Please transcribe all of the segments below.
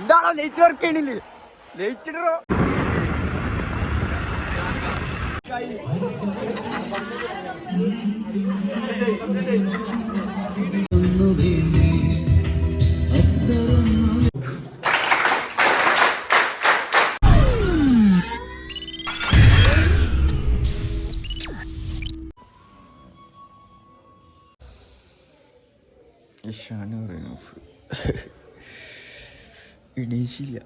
എന്താണോ light work ചെയ്യണില്ലേ? Light ഇടറോ. എണീച്ചില്ല.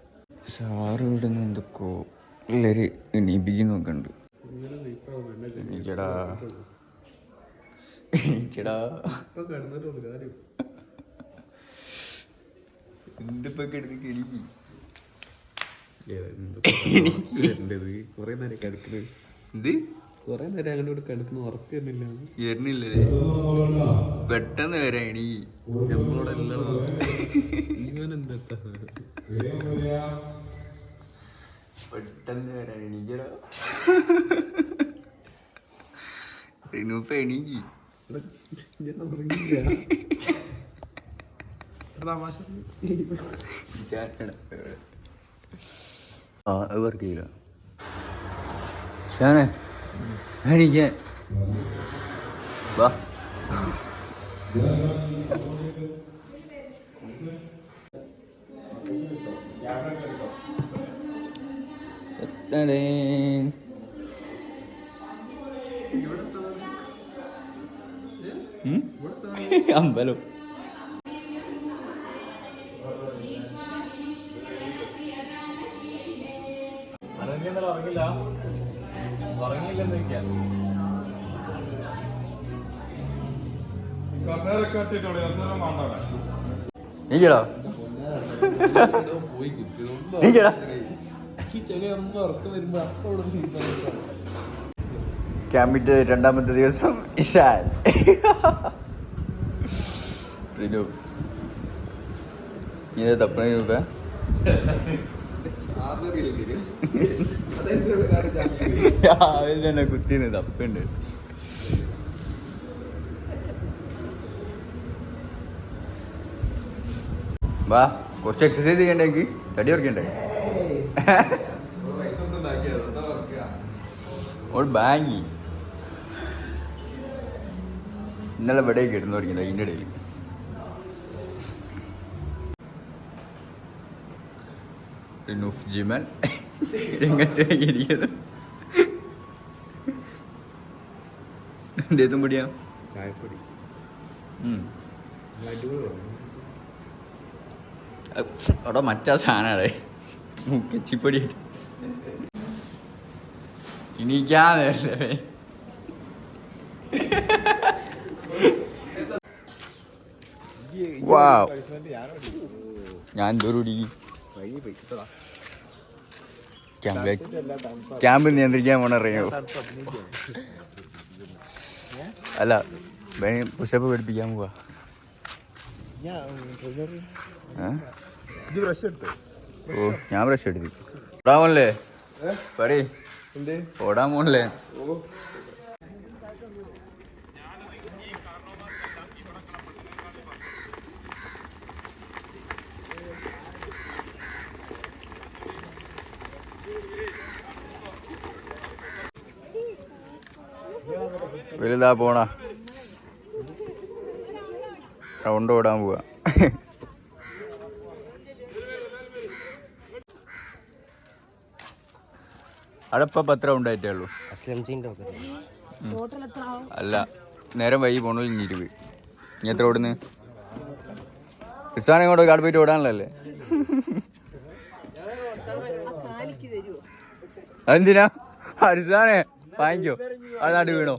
Sir ഇവിടെ നിന്ന് എന്തൊക്കെയോ പിള്ളേര് എണീപ്പിക്കുന്നൊക്കെ ഉണ്ട്. എണീക്കടാ എണീക്കടാ. എന്തിപ്പോ കിടന്ന് കിടക്കി കൊറേ നേരം കിടക്കുന്നത്. എന്ത് കൊറേ നേരം അങ്ങോട്ട് കിടക്കുന്ന ഉറപ്പ് വരുന്നില്ലേ? പെട്ടെന്ന് വരാ എണീ. നമ്മളോടെല്ലാം എന്താ പെട്ടെന്ന് വരാ എണീക്കടാ. റിനൂപ്പ് എണീക്കി. ആ അത് വർക്ക് ചെയ്യില്ല. ഷാനെ എണീക്കാൻ വാ. അമ്പലം ക്യാമ്പിന്റെ രണ്ടാമത്തെ ദിവസം ഇഷാൻ ഇത് തപ്പണ രൂപ രാവിലെ തന്നെ കുത്തിന്ന് തപ്പുണ്ട്. വാ കുറച്ച് എക്സസൈസ് ചെയ്യണ്ടെങ്കിൽ തടി ഉറക്കണ്ടേ? ഒരു ബാങ്ങി ഇന്നലെ ഇവിടെ കിടന്നു തുടങ്ങിയത് അതിൻ്റെ ഇടയിൽ. റിനൂഫ് ജിമൻ രംഗത്ത് ഇരിക്കുന്നത് എന്തേതും പൊടിയാ? ചായപ്പൊടി അവിടെ മറ്റാ സാധനമാണ് മുക്കച്ചിപ്പൊടി. എനിക്കാതെ ഞാൻ എന്തോടി ക്യാമ്പ് നിയന്ത്രിക്കാൻ പോണ അറിയോ? അല്ല പുഷപ്പ് പഠിപ്പിക്കാൻ പോവാ. ഓ ഞാൻ ബ്രഷ് എടുത്തു. ഓടാൻ പോണല്ലേ പടി? ഓടാൻ പോണല്ലേ? വലുതാ പോണ റൗണ്ട് ഓടാൻ പോവാ. അവിടെ ഇപ്പം 10 റൗണ്ട് ആയിട്ടേ ഉള്ളൂ. അല്ല നേരം വൈകി പോണോ 20. ഇനി എത്ര ഓടുന്നു? ക്രിസ്ത്യാനി കൊണ്ട് കാട് പോയിട്ട് ഓടാനല്ലേ? അതെന്തിനാ? ഹരിസാനെ വാങ്ങിക്കോ. അത് നാട് വീണോ?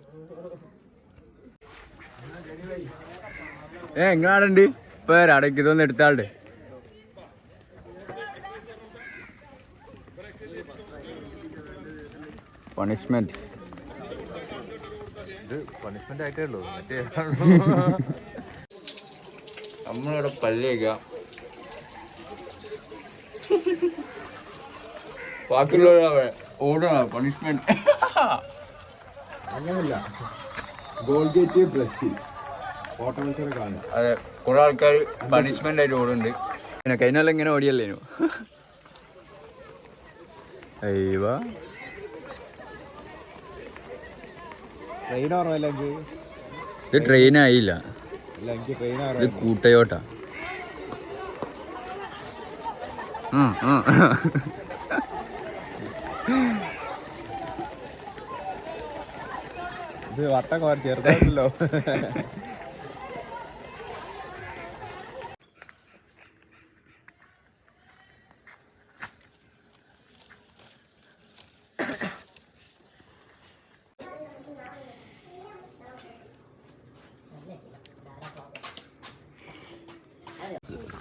എങ്ങാടുണ്ട് ഇപ്പൊ അടയ്ക്ക് ഇതൊന്നും എടുത്താളുടെ. പണിഷ്മെന്റ് പണിഷ്മെന്റ് ആയിട്ടേ ഉള്ളൂ. മറ്റേ നമ്മളിവിടെ പല്ലേക്കാം. ബാക്കിയുള്ള ഓടണം. പണിഷ്മെന്റ് അങ്ങനല്ല. ഗോൾഗേറ്റ് ബ്രഷ് ഓട്ടോമത്സരം കാണാം. അതെ കുറെ ആൾക്കാർ പണിഷ്മെന്റ് ആയിട്ട് ഓടുന്നുണ്ട്. പിന്നെ കഴിഞ്ഞാലും ഇങ്ങനെ ഓടിയല്ലേനു. അയ്യോ ട്രെയിൻ ഓർമ്മയില്ല ഇത് ട്രെയിനായില്ല, ഇത് കൂട്ടയോട്ടാ. ഇത് വട്ടം ചെറുതായിട്ടല്ലോ.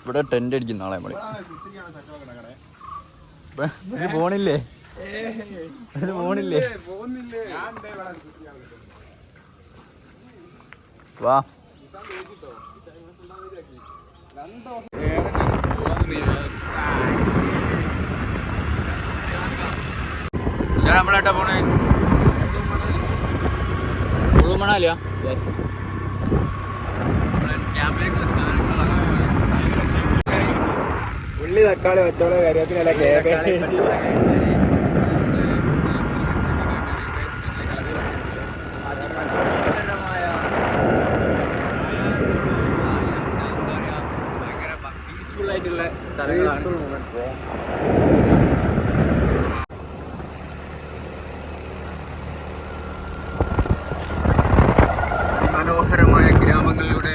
ഇവിടെ ടെന്റ് അടിക്കും നാളെ നമ്മള്. ഇത് പോണില്ലേ, ഇത് പോണില്ലേ? വാ ശരി, നമ്മളേട്ടാ പോണേ? കുളു മണാലിയാ? ക്യാമ്പിലേക്കുള്ള സാധനങ്ങളാണ്. ഉള്ളി, തക്കാളി, പച്ചമുളക്, കരിവേപ്പില, കേബേജ്. പീസ്ഫുൾ ആയിട്ടുള്ള സ്ഥലങ്ങളാണ്. മനോഹരമായ ഗ്രാമങ്ങളിലൂടെ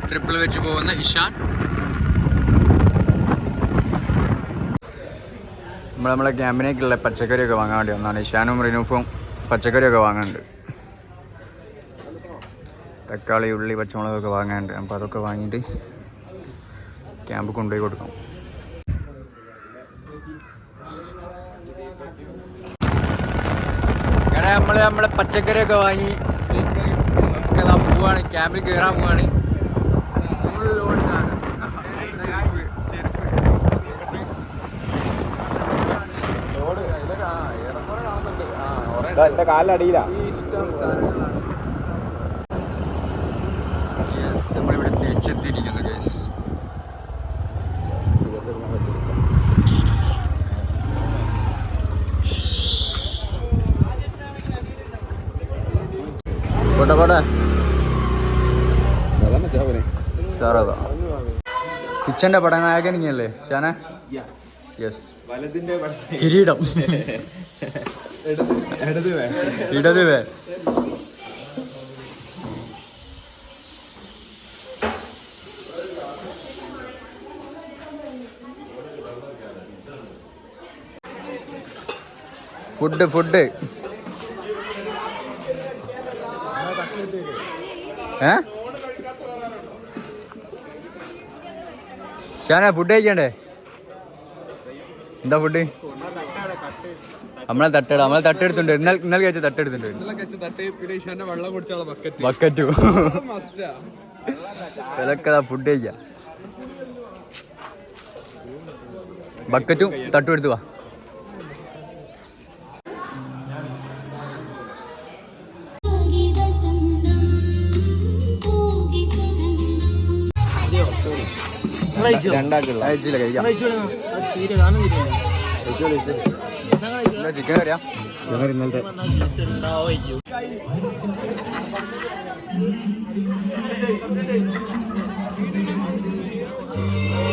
ട്രിപ്പിൾ വെച്ച് പോകുന്ന ഇഷാൻ. നമ്മളെ ക്യാമ്പിനേക്കുള്ള പച്ചക്കറിയൊക്കെ വാങ്ങാൻ വേണ്ടി വന്നതാണ്. ഇഷാനും റിനൂഫും പച്ചക്കറിയൊക്കെ വാങ്ങാനുണ്ട്. തക്കാളി, ഉള്ളി, പച്ചമുളകൊക്കെ വാങ്ങാനുണ്ട്. അപ്പോൾ അതൊക്കെ വാങ്ങിയിട്ട് ക്യാമ്പ് കൊണ്ടുപോയി കൊടുക്കണം. കാരണം നമ്മളെ പച്ചക്കറിയൊക്കെ വാങ്ങി പോവാണ്, ക്യാമ്പിൽ കയറാൻ പോവാണ്. എന്റെ കാലടിയിലാ. നമ്മളിവിടെ തിരിച്ചെത്തിയിരിക്കുന്നു ഗൈസ്. പോട്ടെ പോട്ടെ. കിച്ചന്റെ പടനായകനിങ്ങല്ലേ ഷാന? യെസ്. കിരീടം ഇടത് വേ. ഫുഡ് ഷാന ഫുഡ് കഴിക്കണ്ടേ? എന്താ ഫുഡ്? നമ്മളെ തട്ടെടുത്തുണ്ട്. ഇന്നലെ കഴിച്ച തട്ടെടുത്തുണ്ട്. ബക്കറ്റു ഇതൊക്കെ ഫുഡ് കഴിക്കാം. ബക്കറ്റും തട്ടും എടുത്തു വാ. ചിക്കൻ കറിയാ?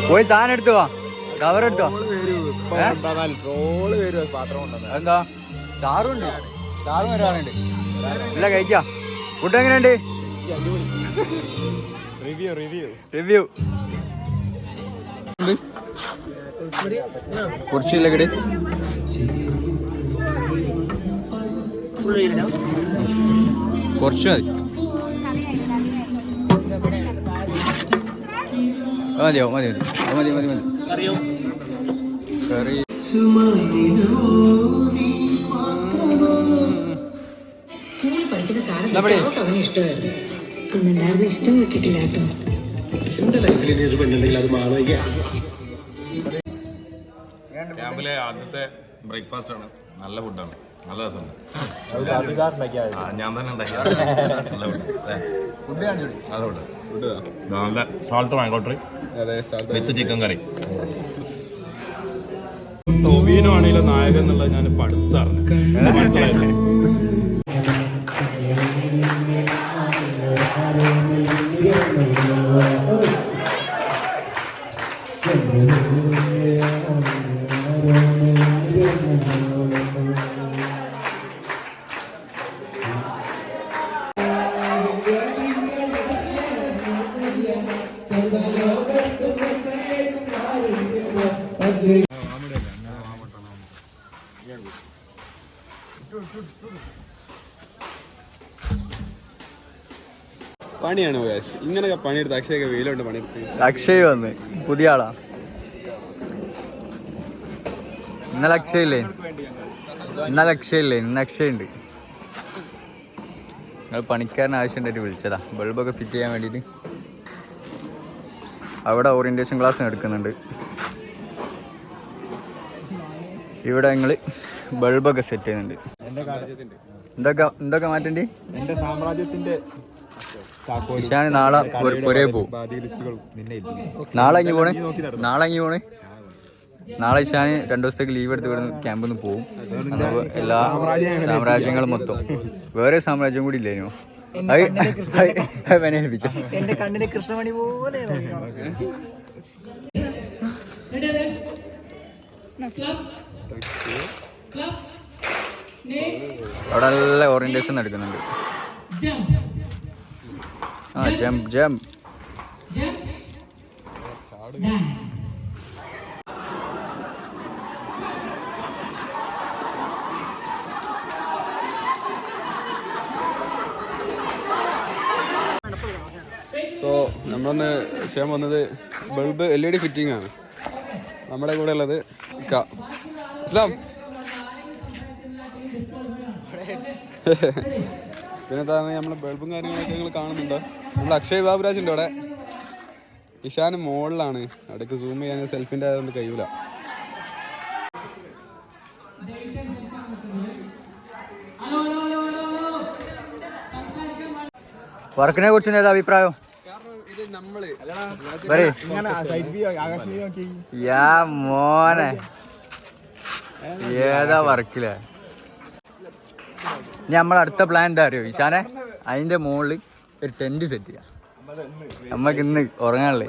പോയി സാധനം എടുത്തു വാ, കവർ എടുത്തോ. എന്താ ചാറുണ്ട്, ചാറും വരാനുണ്ട്. ഇല്ല കഴിക്കാം. ഫുഡ് എങ്ങനെയുണ്ട്? റിവ്യൂ കുറച്ചില്ല കടി. കുറച്ച് മതി. മതി കറി. സ്കൂളിൽ പഠിക്കുന്ന കാലത്ത് അവന് ഇഷ്ടമായിരുന്നു. അന്നുണ്ടായിരുന്ന ഇഷ്ടം വെക്കിട്ടില്ല കേട്ടോ. എന്റെ ലൈഫിൽ ഇനി ഒരു പെണ്ണുണ്ടെങ്കിൽ അത് മാറുക. ക്യാമ്പിലെ ആദ്യത്തെ ബ്രേക്ക്ഫാസ്റ്റ് ആണ്. നല്ല ഫുഡാണ്, നല്ല രസമുണ്ട്. ഞാൻ തന്നെ ഉണ്ടാക്കിയ നല്ല സാൾട്ട് മാങ്കോട്ടറി വിത്ത് ചിക്കൻ കറി. ടൊവിനോ ആണെങ്കിലും നായകൻ എന്നുള്ളത് ഞാൻ ഇപ്പം അടുത്തറിഞ്ഞു, മനസ്സിലായത്. പണിയാണ് ഇങ്ങനെയൊക്കെ പണിയെടുത്ത് അക്ഷയൊക്കെ വെയിലുണ്ട് പണിയെടുത്ത്. അക്ഷയ് വന്ന് പുതിയ ആളാ. ഇന്നലെ അക്ഷയ് ഇല്ലേ, ഇന്ന് അക്ഷയ് ഉണ്ട്. നിങ്ങൾ പണിക്കാരന് ആവശ്യമുണ്ടായിട്ട് വിളിച്ചതാ, ബൾബൊക്കെ ഫിറ്റ് ചെയ്യാൻ വേണ്ടിയിട്ട്. അവിടെ ഓറിയന്റേഷൻ ക്ലാസ് എടുക്കുന്നുണ്ട്. ഇവിടെ ഞങ്ങൾ ബൾബൊക്കെ സെറ്റ് ചെയ്യുന്നുണ്ട്. എന്തൊക്കെ മാറ്റണ്ടി? എന്റെ സാമ്രാജ്യത്തിന്റെ ഇഷാന് നാളെ പുരേ പോവും. നാളെ അങ്ങ് പോണേ. നാളെ ഇഷാന് 2 ദിവസത്തേക്ക് ലീവ് എടുത്ത് ഇവിടെ ക്യാമ്പിൽ നിന്ന് പോവും. എല്ലാ സാമ്രാജ്യങ്ങളും മൊത്തം. വേറെ സാമ്രാജ്യം കൂടി ഇല്ലേനോ? ഏൽപ്പിച്ചു. എന്റെ കണ്ണിലെ കൃഷ്ണമണി പോലെ അവിടെ നല്ല ഓറിയന്റേഷൻ നടക്കുന്നുണ്ട്. ആ ജംപ് സോ നമ്മളൊന്ന് ചെയ്യാൻ വന്നത് ബൾബ് LED ഫിറ്റിംഗ് ആണ്. നമ്മുടെ കൂടെ ഉള്ളത് ഇസ്ലാം. പിന്നെ നമ്മളെ ബൾബും കാര്യങ്ങളൊക്കെ നിങ്ങൾ കാണുന്നുണ്ടോ? നമ്മൾ അക്ഷയ് ബാബുരാജ് ഉണ്ട് അവിടെ. ഇഷാന് മുകളിലാണ്, അവിടേക്ക് സൂം ചെയ്യാൻ സെൽഫിൻ്റെ ആയതുകൊണ്ട് കഴിയൂല. വർക്കിനെ കുറിച്ച് ഏതാ അഭിപ്രായം? മോനെ ഏതാ വർക്കില്ലേ? ഇനി നമ്മളടുത്ത പ്ലാൻ എന്താ അറിയോ ഇഷാനെ? അതിന്റെ മുകളിൽ ഒരു ടെന്റ് സെറ്റ് ചെയ്യാം. നമ്മക്ക് ഇന്ന് ഉറങ്ങാനല്ലേ.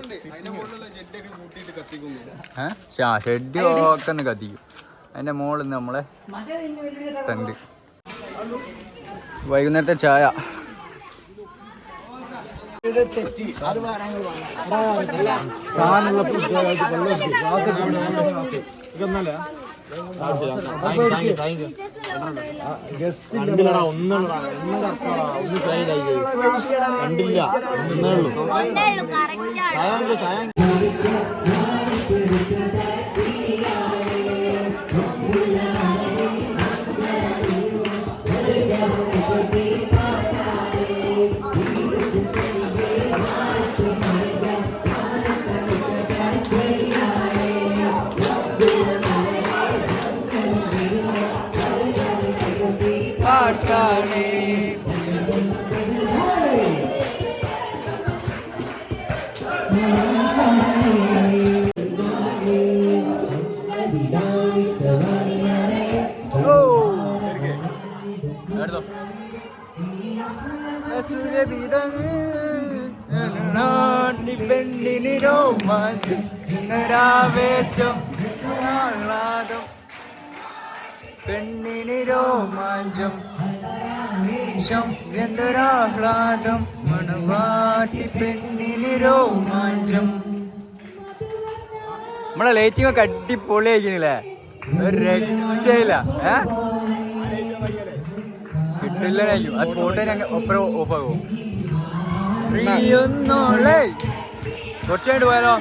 ഷെഡ് ഒക്കെ ഒന്ന് കത്തിക്കും. അതിന്റെ മുകളിൽ നിന്ന് നമ്മളെ ടെന്റ്. വൈകുന്നേരത്തെ ചായ. പെണ്ണിന് രോമാഞ്ചം എന്തൊരാഹ്ലാദം മണവാട്ടി പെണ്ണിന് രോമാഞ്ചം. നമ്മളെ ലൈറ്റിംഗ് ഒക്കെ അടിപൊളി ആയിരിക്കുന്നില്ലേ? ഒരു രക്ഷയില്ല. കിട്ടില്ലായിരിക്കും. ആ സ്പോട്ടിന് ഒപ്പരം ഓഫാകും. കുറച്ചായിട്ട് പോയാലോ?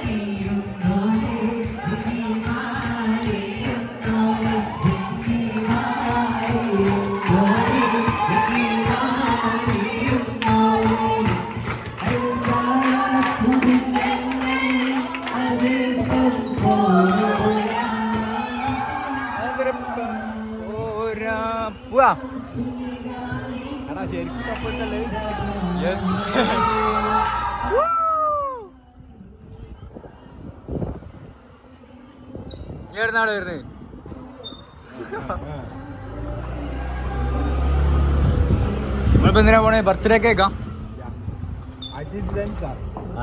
കേക്കാ ഏടുന്നാണ് വരുന്നത് നമ്മളിപ്പോ എന്തിനാ പോണേ ബർത്ത്ഡേ കേക്കാം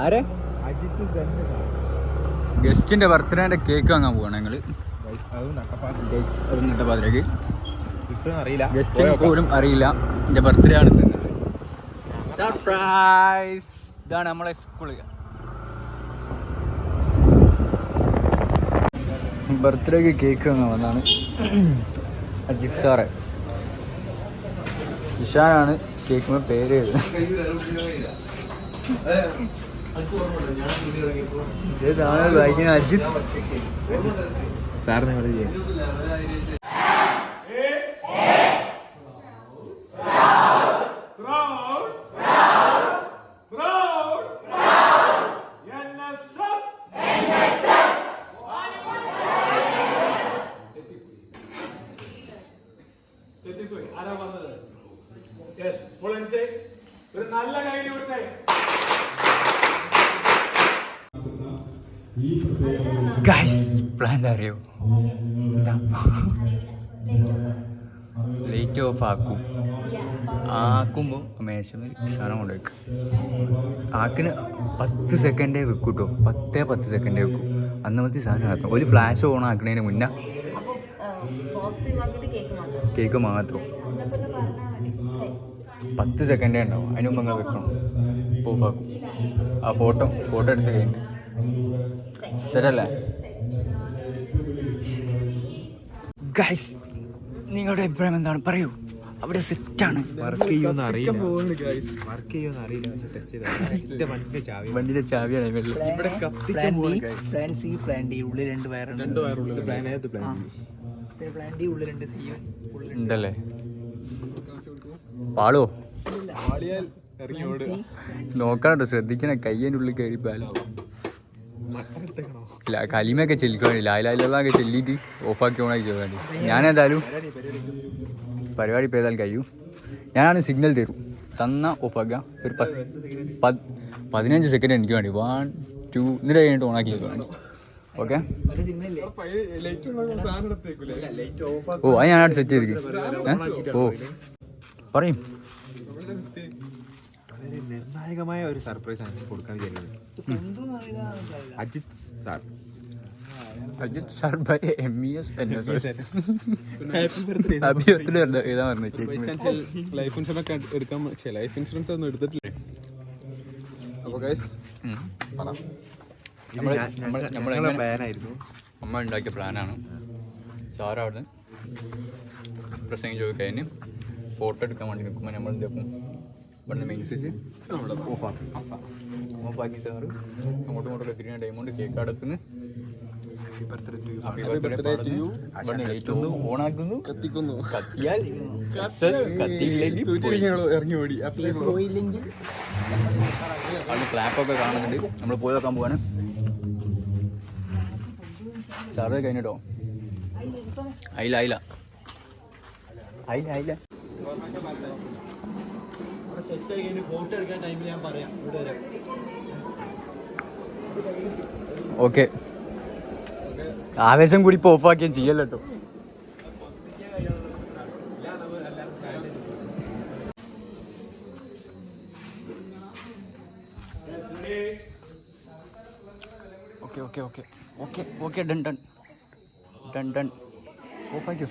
ആരെ ഗസ്റ്റിന്റെ ബർത്ത്ഡേന്റെ കേക്ക് വാങ്ങാൻ പോവാണ് ഞങ്ങള് നട്ടപ്പാതിരക്ക് ഗസ്റ്റിന് പോലും അറിയില്ല എന്റെ ബർത്ത്ഡേ ആണ് സർപ്രൈസ്. ഇതാണ് നമ്മളെ സ്കൂള് ബർത്ത്ഡേക്ക് കേക്ക് വാങ്ങാൻ വന്നാണ് അജിത് സാറ്. ഇഷാനാണ് കേക്ക് പേര് വായിക്കുന്ന അജിത് സാറിനെ ഒരു നല്ല കൈ കൊടുത്തേ. പ്ലാൻ അറിയോ ലൈറ്റ് ഓഫ് ആക്കുമ്പോൾ മേശമേൽ സാധനം കൊണ്ട് വെക്കും. ആക്കിന് 10 സെക്കൻഡേ വെക്കും കേട്ടോ, 10 സെക്കൻഡേ വെക്കും. അന്നമത്തെ സാധനം നടത്തും. ഒരു ഫ്ലാഷ് ഓൺ ആക്കുന്നതിന് മുന്നേ കേക്ക് മാത്രം 10 സെക്കൻഡേ ഉണ്ടാവും. അതിന് മുമ്പ് നിങ്ങൾ വെക്കണം, ഓഫാക്കും. ആ ഫോട്ടോ എടുത്ത് കഴിഞ്ഞു ശരിയല്ലേ ഗൈസ്? നിങ്ങളുടെ അഭിപ്രായം എന്താണ് പറയൂ. അവിടെ സെറ്റാണ്. വണ്ടിയുടെ ചാവിയാണ് ഉണ്ടല്ലേ. പാളോ നോക്കാട്ടോ, ശ്രദ്ധിക്കണ കയ്യൻ്റെ ഉള്ളിൽ കയറി പാലോ. കലിമയൊക്കെ ചെല്ലിക്കാൻ ലായിലൊക്കെ ചെല്ലിയിട്ട് ഓഫാക്കി ഓണാക്കി വേണ്ടി. ഞാനെന്തായാലും പരിപാടി ഇപ്പോൾ ഏതായാലും കഴിയും. ഞാനാണ് സിഗ്നൽ തരും, തന്നാൽ ഓഫാക്കുക. ഒരു 15 സെക്കൻഡ് എനിക്ക് വേണ്ടി 1 2 എന്നിട്ട് കഴിഞ്ഞിട്ട് ഓണാക്കി വേണ്ടി. ഓക്കെ ഓ അത് ഞാനവിടെ സെറ്റ് ചെയ്തിരിക്കും. ഓ പറയും. നിർണായകമായ ഒരു സർപ്രൈസ് ആണ് കൊടുക്കാൻ വിചാരിക്കുന്നത്. Ajith sir by MES NSS ഏതാ പറഞ്ഞത്? ലൈഫ് ഇൻഷുറൻസ് ഒക്കെ എടുക്കാൻ ലൈഫ് ഇൻഷുറൻസ് ഒന്നും എടുത്തിട്ടില്ല. അപ്പോൾ ഗൈസ് അമ്മ ഉണ്ടാക്കിയ പ്ലാനാണ്. സാറ് അവിടെ പ്രസംഗം ചോദിക്കാൻ ഫോട്ടോ എടുക്കാൻ വേണ്ടി നിൽക്കുമ്പോൾ നമ്മൾ എന്താക്കും ഇവിടുന്ന് മെയിൻസിച്ച് ഓഫാക്കി സാറ് അങ്ങോട്ടും ഇങ്ങോട്ടും എത്തിക്കുന്ന ടൈമുണ്ട് കേക്ക് അടുത്തുനിന്ന് ഓണാക്കുന്നു, കത്തിക്കുന്നു. കത്തിയാൽ ഇറങ്ങി ഓടി. അവിടെ ക്ലാപ്പൊക്കെ കാണുന്നുണ്ട്. നമ്മൾ പോയി നോക്കാൻ പോവാണ്. സാറ് കഴിഞ്ഞിട്ടോ അയില ഓക്കെ. ആവേശം കൂടി ഇപ്പോൾ ഓഫാക്കിയാൽ ചെയ്യല്ലോ കേട്ടോ. ഓക്കെ ഡൺ ഓഫാക്കിയോ.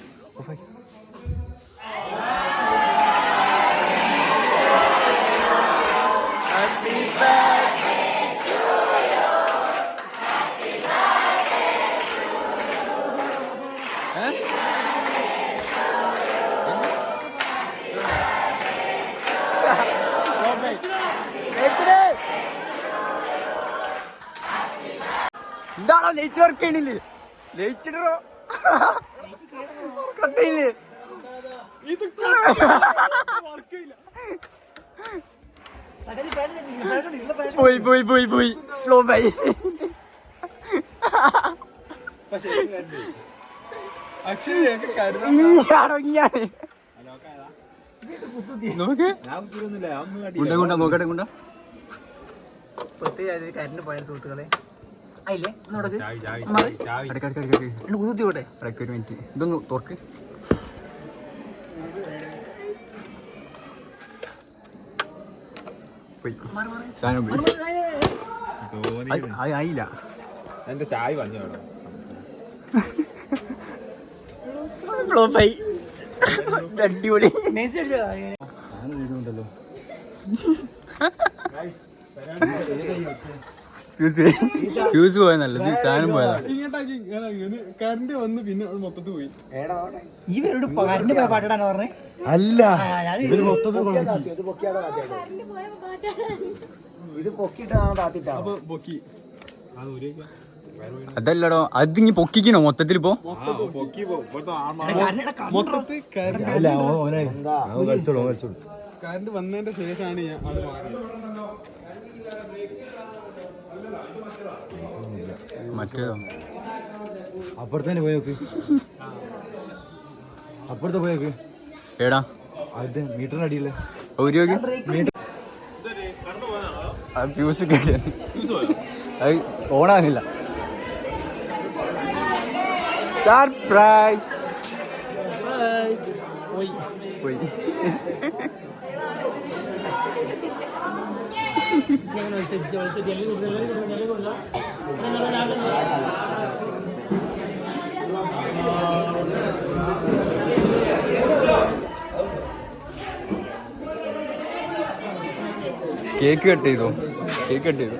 എന്താണോ ലൈറ്റ് വർക്ക് ചെയ്യണില്ലേ? ലൈറ്റ് ഇടോ കത്തിയില്ലേ? പോയി ഫ്ലോപ്പ് ആയി. ഇങ്ങാണ് നോക്ക് കൊണ്ടാ നോക്കട്ടെ കൊണ്ടാ കരണ്ട് പോയ സുഹൃത്തുക്കളെ അയില്ലേ ഒരു മിനിറ്റ് ഇതൊന്ന് തുറക്ക് പോയി സാധനം പോയി ആയില്ല എന്റെ ചായ വന്നു ഫ്ലോപ്പായി അടിപൊളി ഉണ്ടല്ലോ ഫ്യൂസ് പോയ നല്ലത് സാധനം പോയതാ കറണ്ട് വന്ന് പിന്നെ മൊത്തത്തിൽ പോയി ഈ പേരോട് കരണ്ട് പോയ പാട്ടാണ് പറഞ്ഞേ അല്ല ഇത് പൊക്കിട്ടാണ് താത്തിട്ടാ പൊക്കി അതല്ലടോ അതിങ്ങി പൊക്കിക്കണോ മൊത്തത്തിൽ ഇപ്പോ മൊത്തത്തിൽ കറണ്ട് വന്നതിന്റെ ശേഷമാണ് ഞാൻ അത് മറ്റേതോ അപ്പുറത്തന്നെ പോയി നോക്ക് അപ്പുറത്തെ പോയി നോക്ക് ഏടാ അത് മീറ്ററിന് അടിയില്ലേ ഒരു ഫ്യൂസ് കേട്ടിയ അത് ഓണാകുന്നില്ല സർപ്രൈസ് പോയി കേക്ക് കട്ട് ചെയ്തോ കേക്ക് കട്ട് ചെയ്തോ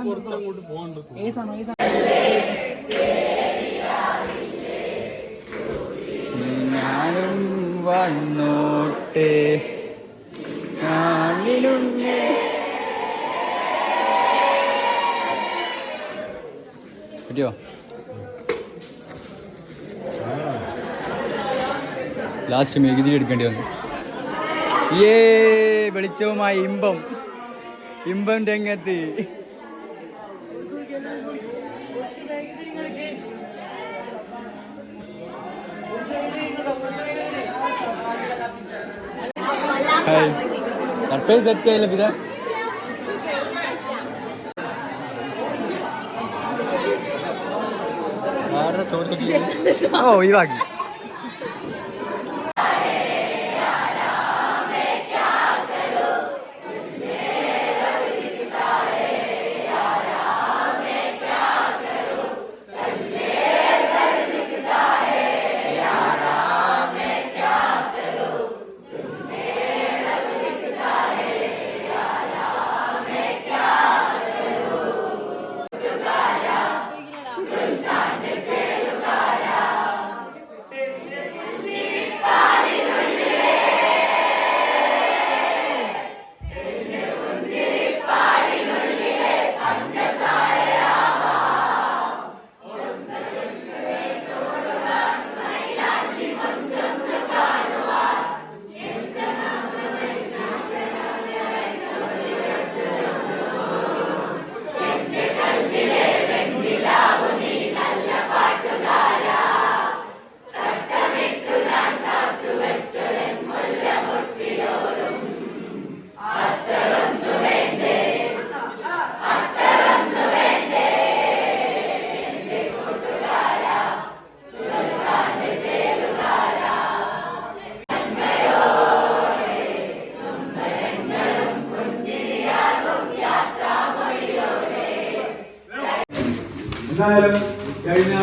കുറച്ചങ്ങോട്ട് പോകണ്ടോ ഞാനും വന്നോട്ടെ ഞാനിലുണ്ട് പറ്റിയോ ലാസ്റ്റ് മെഴുകുതിരി എടുക്കേണ്ടി വന്നു വെളിച്ചവുമായി ഇമ്പം രംഗത്ത് സർപ്രൈസ് സെറ്റ് ആയില്ല പിന്നെ ഒഴിവാക്കി എന്തായാലും കഴിഞ്ഞ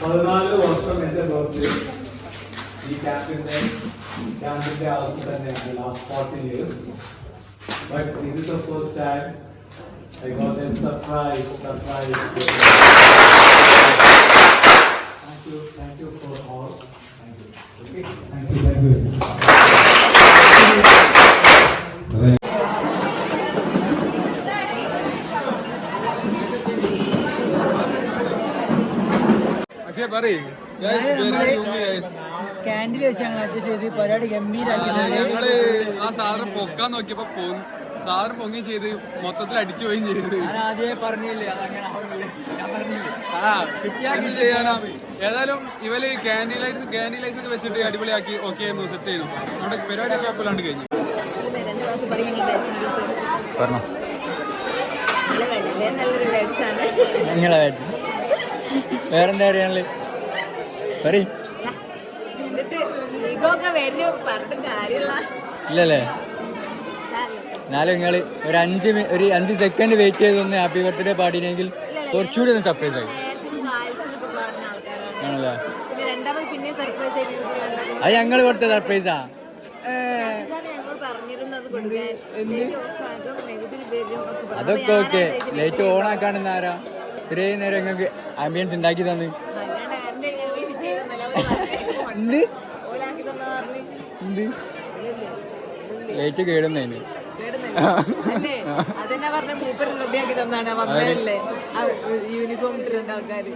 14 വർഷം എൻ്റെ പ്രവൃത്തി ഈ ക്യാമ്പിൻ്റെ അകത്ത് തന്നെയാണ് last 14 years. But this is the first time I got a surprise. Thank you for all. Thank you. Okay, thank you. Akshay പറയും ക്യാൻഡിൽ വെച്ച് ഞങ്ങൾ അഡ്ജസ്റ്റ് ചെയ്ത് പരിപാടി ഗംഭീരാക്കി. ഞങ്ങള് ആ സാധനം പൊക്കാൻ നോക്കിയപ്പോ സാധനം പൊങ്ങി ചെയ്ത് മൊത്തത്തിൽ അടിച്ചു പോയും ചെയ്ത്. ആദ്യമേ പറഞ്ഞില്ലേ അതങ്ങനെ ആവുന്നില്ലേ, ഞാൻ പറഞ്ഞില്ലേ. എന്ത് ചെയ്യാനാ. ഏതായാലും ഇവര് ക്യാൻഡി ലൈറ്റ്സ് ഒക്കെ വെച്ചിട്ട് അടിപൊളിയാക്കി ഓക്കെ സെറ്റ് ചെയ്തു. നമ്മുടെ പരിപാടി കുഴപ്പമില്ലാണ്ട് കഴിഞ്ഞു. പറഞ്ഞോ നല്ലൊരു ബാച്ചാണ്. നിങ്ങളെ ബാച്ച് വേറെന്താ അറിയാനുള്ളത് പറയും ഇല്ലല്ലേ. എന്നാലും നിങ്ങൾ ഒരു 5 സെക്കൻഡ് വെയിറ്റ് ചെയ്തൊന്ന് ഹാപ്പി ബർത്ത്ഡേ പാടിയില്ലെങ്കിൽ കുറച്ചുകൂടി ഒന്ന് സർപ്രൈസ് ആയി ആണല്ലേ. അത് ഞങ്ങൾ കൊടുത്ത സർപ്രൈസാ. അതൊക്കെ ഓക്കെ. ലൈറ്റ് ഓൺ ആക്കാണെന്ന് ആരാ ഇത്രയും നേരം നിങ്ങൾക്ക് ആംബിയൻസ് ഉണ്ടാക്കി തന്നു. ലൈറ്റ് കേടുന്നതിന് അതെന്നാ പറഞ്ഞ മൂപ്പര് റെഡിയാക്കി തന്നാണ് വന്നതല്ലേ യൂണിഫോം ഇട്ടിരുന്ന ആൾക്കാര്.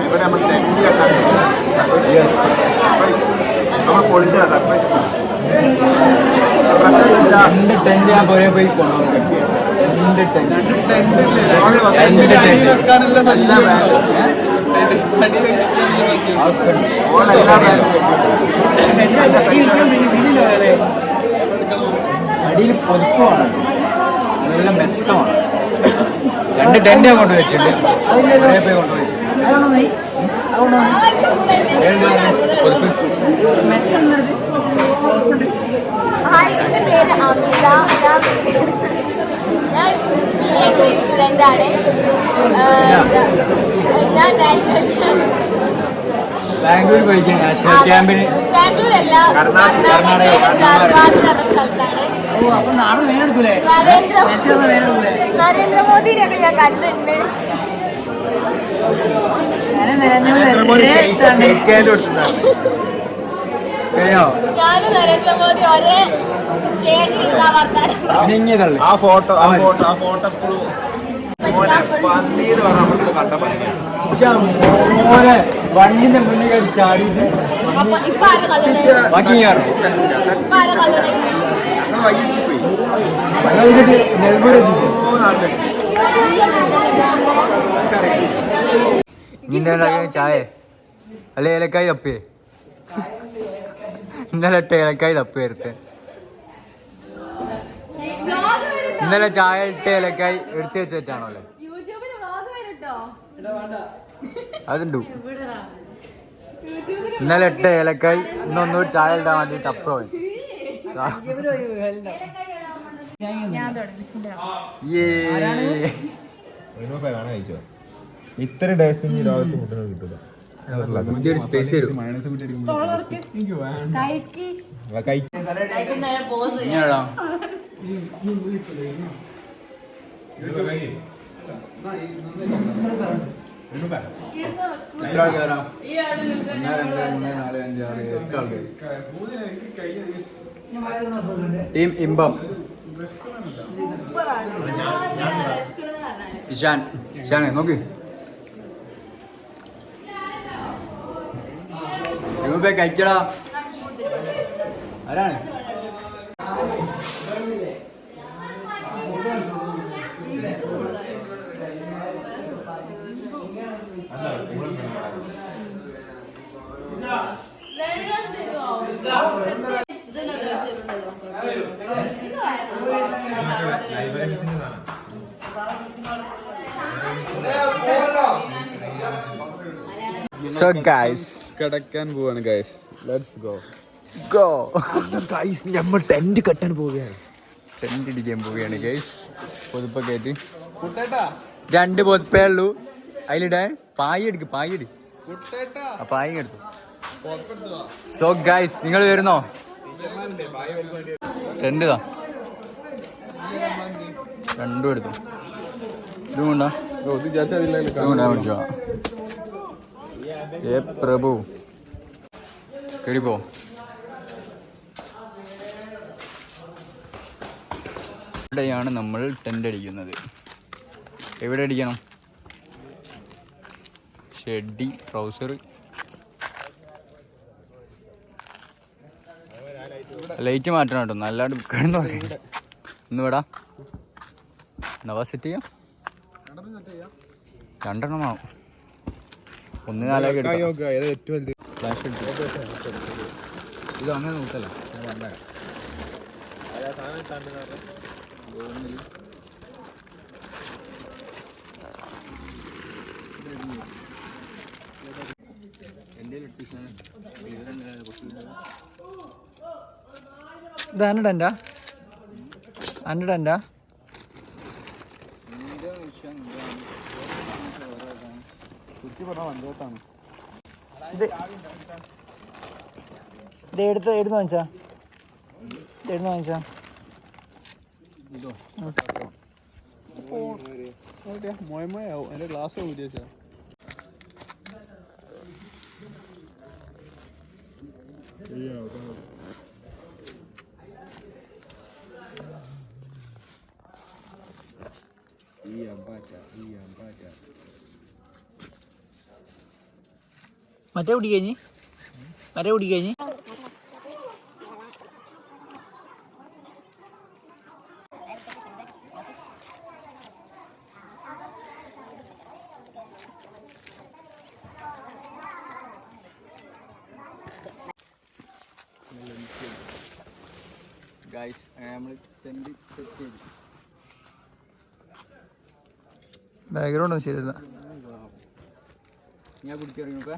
ഇവിടെ നമ്മൾ ടെൻറ്റ് കെട്ടാൻ നമ്മൾ പൊളിച്ചതാണ് സർപ്രൈസ്. പ്രശ്നമില്ല. ടെന്റ് ഞാൻ പോയി പോകണം. അടിയിൽ പൊതുപ്പമാണ്, നല്ല മെത്തമാണ്. 2 ടെന്റ് അങ്ങോട്ട് വെച്ചിട്ട് കൊണ്ടുപോയി എൻ്റെ പേര് അമിത. ഞാൻ BA സ്റ്റുഡൻ്റ് ആണ്. ഞാൻ നാഷണൽ ബാംഗ്ലൂർ പോയിരിക്കും നാഷണൽ ക്യാമ്പിന്. ബാംഗ്ലൂരല്ല, സ്ഥലത്താണ്. നരേന്ദ്രമോദിനെയൊക്കെ ഞാൻ കണ്ടിട്ടുണ്ട്. ഞാനും നരേന്ദ്രമോദി ഒരേ സ്റ്റേജിൽ ആ ഫോട്ടോ വണ്ടിന്റെ മുന്നിൽ ചാടിയിട്ട് ബാക്കി ചായ അല്ലെ ഏലക്കായി തപ്പിയേ. ഇന്നലെ ഇട്ട ഏലക്കായി തപ്പി എടുത്ത്. ഇന്നലെ ചായ ഇട്ട ഏലക്കായി എടുത്ത് വെച്ചിട്ടാണോ അല്ലേ? അതുണ്ടു. ഇന്നലെ ഇട്ട ഏലക്കായി ഇന്നൊന്നുകൂടി ചായ ഇടാൻ വേണ്ടി തപ്പ പോയി. ഇത്ര ഡേയ്സ് ലോകത്ത് ഫുഡിന് കിട്ടില്ല. പുതിയൊരു സ്പേസ് വരും. എത്ര ആൾക്കാരാ? 1, 2, 3, 4, 5, 6, 8 ആൾക്കാർ. ടീം ഇമ്പം. ഇഷാനെ നോക്ക്. കഴിക്കടാ. ആരാണ്? So guys, കിടക്കാൻ പോവാണ് ഗൈസ്. Let's go. ഗൈസ് നമ്മൾ ടെന്റ് കെട്ടാൻ പോവുകയാണ്. ടെന്റ് ഇടിക്കാൻ പോവുകയാണ് ഗൈസ്. പൊതുപ്പൊക്കെ ആയിട്ട് 2 പൊതുപ്പേ ഉള്ളൂ. അതിലിടാൻ പായ എടുക്ക്. അപ്പൊ ആയി എടുത്തു. സോ ഗൈസ് നിങ്ങൾ വരുന്നോ? ടെന്റ് രണ്ടും എടുത്തു. ഇതും കൊണ്ടാ മേടിച്ചോ. ഏ പ്രഭു കേടിപ്പോ. ഇവിടെയാണ് നമ്മൾ ടെന്റ് അടിക്കുന്നത്. എവിടെ അടിക്കണം? ഷെഡി ട്രൗസർ ലൈറ്റ് മാറ്റണം കേട്ടോ. നല്ലാണ്ട് കിടന്നു പറയും. ഒന്ന് വേടാ നവാ സെറ്റ് ചെയ്യാം. 2 എണ്ണമാവും. 1 കാലൊക്കെ ഫ്ലാഷ് എടുത്തു. ഇത് അങ്ങനെ നോക്കല്ല. ഇത് അന്നടണ്ടാ ഇത് എടുത്ത് വാങ്ങിച്ചാ മോയമ്മയാവും. എൻ്റെ ഗ്ലാസ് ഊരിച്ചാ. മറ്റേ കുടിക്കഴിഞ്ഞ് ഗൈസ് നമ്മൾ ടെന്റ് സെറ്റ് ചെയ്തു. ബാക്ക്ഗ്രൗണ്ട് ഒന്നും ശരിയല്ല. ഞാൻ കുടിച്ചിറങ്ങിയപ്പോ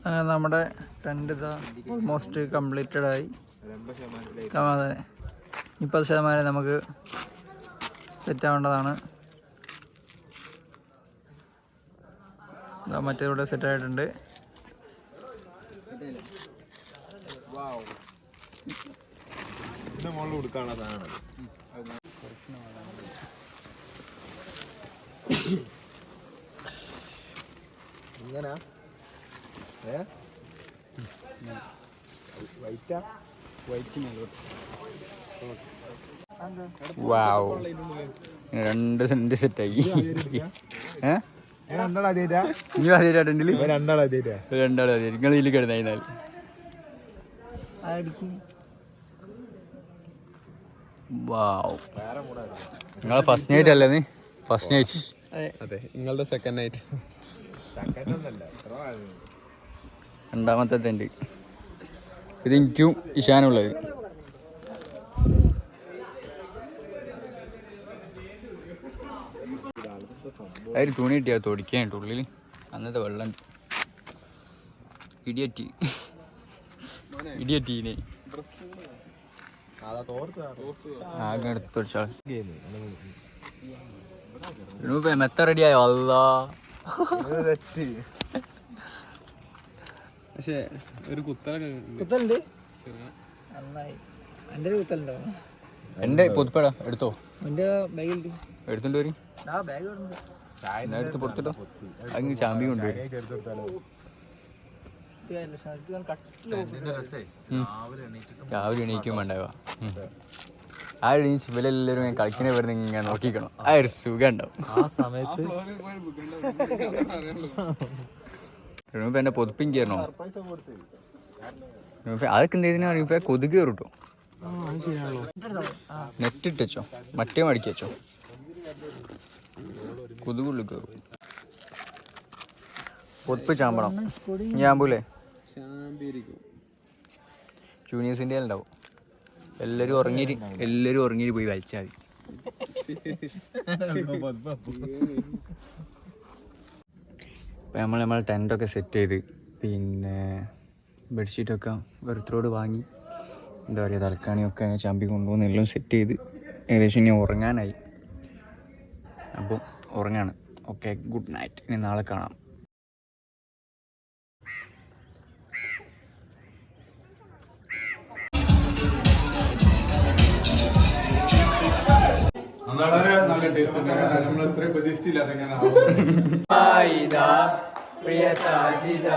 അങ്ങനെ നമ്മുടെ ടെന്റ് ഇതാ ഓൾമോസ്റ്റ് കംപ്ലീറ്റഡ് ആയി. അതെ 30% നമുക്ക് സെറ്റ് ആവേണ്ടതാണ്. മറ്റേവിടെ സെറ്റ് ആയിട്ടുണ്ട്. മുകളിൽ കൊടുക്കാനുള്ളതാണ്. ഇങ്ങനെ വൈറ്റാ വാവ് 2 സെന്റ് സെറ്റായി. ഇനി ആദ്യമായിട്ടാ ടെന്റില്? രണ്ടാളും അതെ. നിങ്ങൾ ഇതിൽ കിടന്നാൽ വാവ്. നിങ്ങളെ ഫസ്റ്റ് നൈറ്റ് അല്ലേ? നീ ഫസ്റ്റ് നൈറ്റ്? അതെ. നിങ്ങളുടെ സെക്കൻഡ് നൈറ്റ്. രണ്ടാമത്തെ ടെന്റ്. ഇത് എനിക്കും ഇഷാനുള്ളത്. അതിൽ തുണി കിട്ടിയാൽ തൊടിക്കാനുണ്ട് ഉള്ളിൽ. അന്നത്തെ വെള്ളം ഇടിയറ്റീനെ ആകെ എടുത്ത് തൊടിച്ചാൽ. മെത്ത റെഡിയായോ? അല്ലാ പക്ഷേ ഒരു കുത്തലുണ്ട്. നന്നായി. എൻ്റെ ഒരു കുത്തലുണ്ടോ? എൻ്റെ പൊതുപ്പേടാ എടുത്തോ. എൻ്റെ ബാഗിൽ എടുത്തോണ്ട് വരും. ബാഗ് എടുത്ത് പുറത്തിട്ടോ. അങ്ങ് ചാമ്പി കൊണ്ടുവരും. രാവിലെ എണീക്കും വേണ്ടാവുക. ആ എണീച്ച് ഇവരെല്ലാവരും കളിക്കുന്ന വരുന്ന ഇങ്ങനെ നോക്കിക്കണം. ആ ഒരു സുഖം ഉണ്ടാവും ആ സമയത്ത്. റിനൂപ്പ് എന്നെ പൊതുപ്പിൻ കയറണോ? അതൊക്കെ എന്തെങ്കിലും റിനൂപ്പ കൊതുക് കയറും കേട്ടോ. നെറ്റ് ഇട്ടോ മറ്റേ മടിക്ക് വെച്ചോ. കൊതുകുള്ളിൽ കയറും. പൊതുപ്പ് ചാമ്പണം. ഞാമ്പൂലേ ജൂനിയേഴ്സിൻ്റെ ഉണ്ടാവും. എല്ലാവരും ഉറങ്ങിയിട്ട് പോയി വലിച്ചാൽ മതി. ഇപ്പം നമ്മൾ ടെൻറ്റൊക്കെ സെറ്റ് ചെയ്ത് പിന്നെ ബെഡ്ഷീറ്റൊക്കെ വെറുത്തോട് വാങ്ങി എന്താ പറയുക തലക്കാണിയൊക്കെ ചമ്പി കൊണ്ടുവന്ന് എല്ലാം സെറ്റ് ചെയ്ത് ഏകദേശം ഇനി ഉറങ്ങാനായി. അപ്പോൾ ഉറങ്ങാണ്. Okay, good night. ഇനി നാളെ കാണാം. വളരെ നല്ല ടേസ്റ്റ് ഉണ്ട്. നമ്മൾ ഇത്രയും പ്രതീക്ഷിച്ചില്ല അതെങ്ങനെ പ്രിയ സാജിദ